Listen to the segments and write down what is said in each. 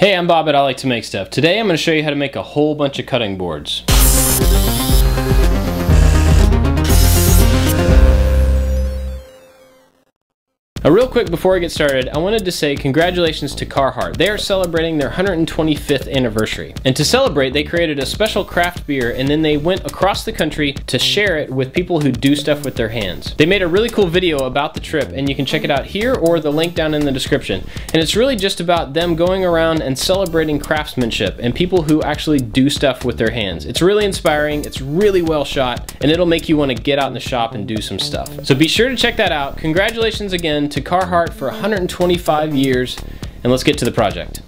Hey, I'm Bob at ILikeToMakeStuff. Today I'm going to show you how to make a whole bunch of cutting boards. Now, real quick before I get started, I wanted to say congratulations to Carhartt. They are celebrating their 125th anniversary. And to celebrate, they created a special craft beer and then they went across the country to share it with people who do stuff with their hands. They made a really cool video about the trip and you can check it out here or the link down in the description. And it's really just about them going around and celebrating craftsmanship and people who actually do stuff with their hands. It's really inspiring, it's really well shot, and it'll make you want to get out in the shop and do some stuff. So be sure to check that out. Congratulations again to Carhartt for 125 years, and let's get to the project.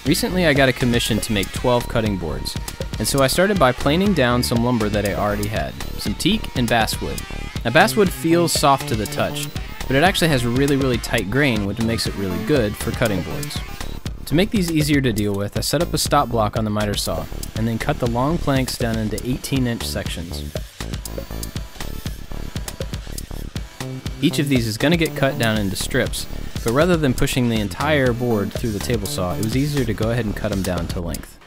Recently I got a commission to make 12 cutting boards, and so I started by planing down some lumber that I already had, some teak and basswood. Now basswood feels soft to the touch, but it actually has really tight grain, which makes it really good for cutting boards. To make these easier to deal with, I set up a stop block on the miter saw, and then cut the long planks down into 18-inch sections. Each of these is going to get cut down into strips, but rather than pushing the entire board through the table saw, it was easier to go ahead and cut them down to length.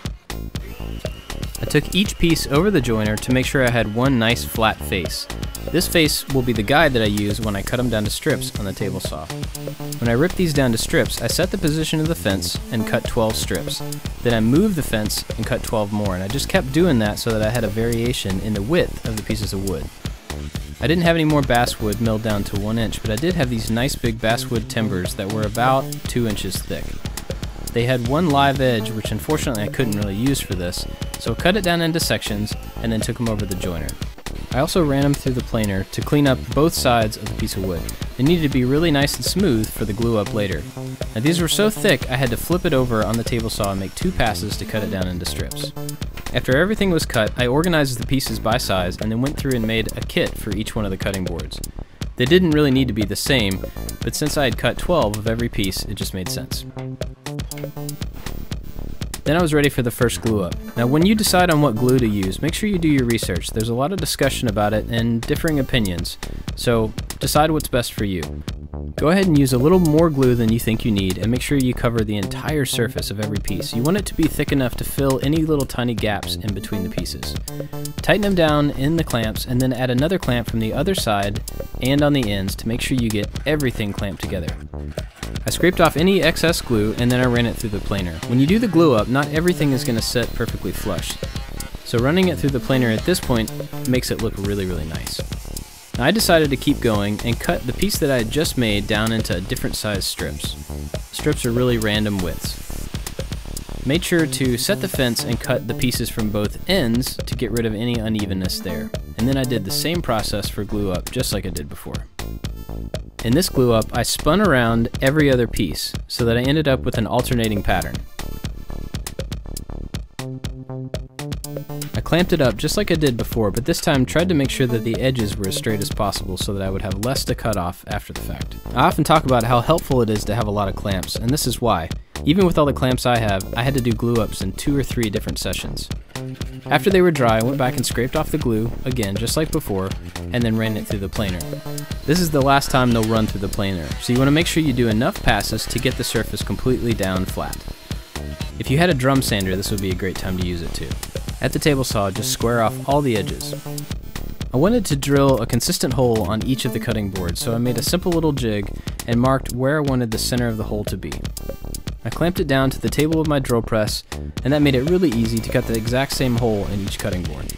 I took each piece over the joiner to make sure I had one nice flat face. This face will be the guide that I use when I cut them down to strips on the table saw. When I ripped these down to strips, I set the position of the fence and cut 12 strips. Then I moved the fence and cut 12 more, and I just kept doing that so that I had a variation in the width of the pieces of wood. I didn't have any more basswood milled down to 1 inch, but I did have these nice big basswood timbers that were about 2 inches thick. They had one live edge, which unfortunately I couldn't really use for this, so I cut it down into sections and then took them over the joiner. I also ran them through the planer to clean up both sides of the piece of wood. It needed to be really nice and smooth for the glue up later. Now these were so thick I had to flip it over on the table saw and make 2 passes to cut it down into strips. After everything was cut, I organized the pieces by size and then went through and made a kit for each one of the cutting boards. They didn't really need to be the same, but since I had cut 12 of every piece, it just made sense. Then I was ready for the first glue up. Now when you decide on what glue to use, make sure you do your research. There's a lot of discussion about it and differing opinions, so decide what's best for you. Go ahead and use a little more glue than you think you need and make sure you cover the entire surface of every piece. You want it to be thick enough to fill any little tiny gaps in between the pieces. Tighten them down in the clamps and then add another clamp from the other side and on the ends to make sure you get everything clamped together. I scraped off any excess glue and then I ran it through the planer. When you do the glue up, not everything is going to set perfectly flush. So running it through the planer at this point makes it look really nice. Now I decided to keep going and cut the piece that I had just made down into different size strips. Strips are really random widths. Made sure to set the fence and cut the pieces from both ends to get rid of any unevenness there. And then I did the same process for glue up just like I did before. In this glue up, I spun around every other piece so that I ended up with an alternating pattern. I clamped it up just like I did before, but this time tried to make sure that the edges were as straight as possible so that I would have less to cut off after the fact. I often talk about how helpful it is to have a lot of clamps, and this is why. Even with all the clamps I have, I had to do glue ups in 2 or 3 different sessions. After they were dry, I went back and scraped off the glue, again just like before, and then ran it through the planer. This is the last time they'll run through the planer, so you want to make sure you do enough passes to get the surface completely down flat. If you had a drum sander, this would be a great time to use it too. At the table saw, just square off all the edges. I wanted to drill a consistent hole on each of the cutting boards, so I made a simple little jig and marked where I wanted the center of the hole to be. I clamped it down to the table of my drill press, and that made it really easy to cut the exact same hole in each cutting board.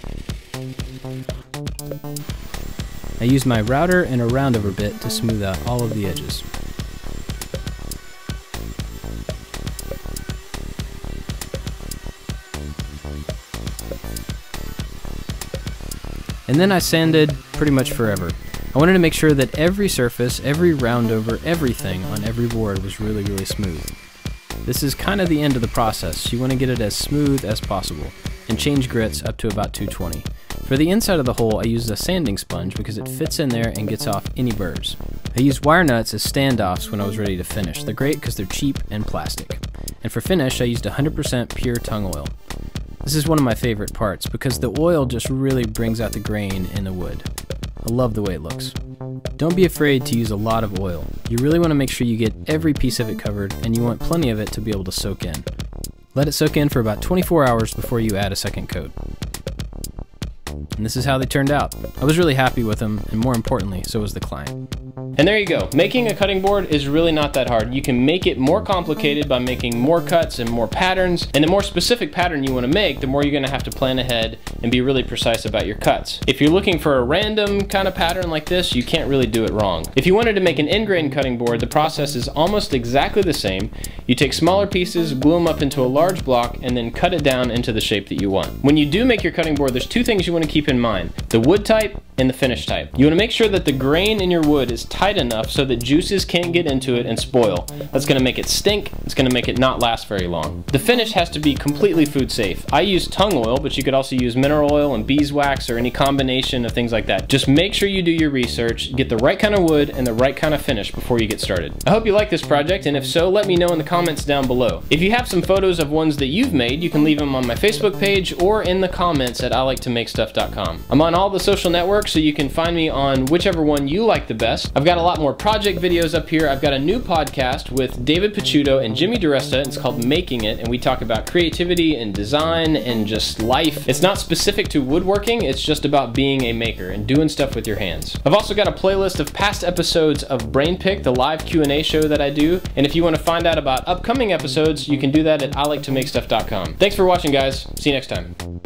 I used my router and a roundover bit to smooth out all of the edges. And then I sanded pretty much forever. I wanted to make sure that every surface, every roundover, everything on every board was really smooth. This is kind of the end of the process. You want to get it as smooth as possible and change grits up to about 220. For the inside of the hole, I used a sanding sponge because it fits in there and gets off any burrs. I used wire nuts as standoffs when I was ready to finish. They're great because they're cheap and plastic. And for finish, I used 100% pure tung oil. This is one of my favorite parts because the oil just really brings out the grain in the wood. I love the way it looks. Don't be afraid to use a lot of oil. You really want to make sure you get every piece of it covered, and you want plenty of it to be able to soak in. Let it soak in for about 24 hours before you add a second coat. And this is how they turned out. I was really happy with them, and more importantly, so was the client. And there you go. Making a cutting board is really not that hard. You can make it more complicated by making more cuts and more patterns, and the more specific pattern you want to make, the more you're going to have to plan ahead and be really precise about your cuts. If you're looking for a random kind of pattern like this, you can't really do it wrong. If you wanted to make an end grain cutting board, the process is almost exactly the same. You take smaller pieces, glue them up into a large block, and then cut it down into the shape that you want. When you do make your cutting board, there's two things you want to keep in mind: the wood type and the finish type. You want to make sure that the grain in your wood is tight enough so that juices can't get into it and spoil. That's going to make it stink. It's going to make it not last very long. The finish has to be completely food safe. I use tung oil, but you could also use mineral oil and beeswax or any combination of things like that. Just make sure you do your research, get the right kind of wood and the right kind of finish before you get started. I hope you like this project, and if so, let me know in the comments down below. If you have some photos of ones that you've made, you can leave them on my Facebook page or in the comments at ILikeToMakeStuff.com. I'm on all the social networks, so you can find me on whichever one you like the best. I've got a lot more project videos up here. I've got a new podcast with David Picciuto and Jimmy DiResta. It's called Making It, and we talk about creativity and design and just life. It's not specific to woodworking, it's just about being a maker and doing stuff with your hands. I've also got a playlist of past episodes of Brain Pick, the live Q&A show that I do, and if you want to find out about upcoming episodes, you can do that at ILikeToMakeStuff.com. Thanks for watching, guys. See you next time.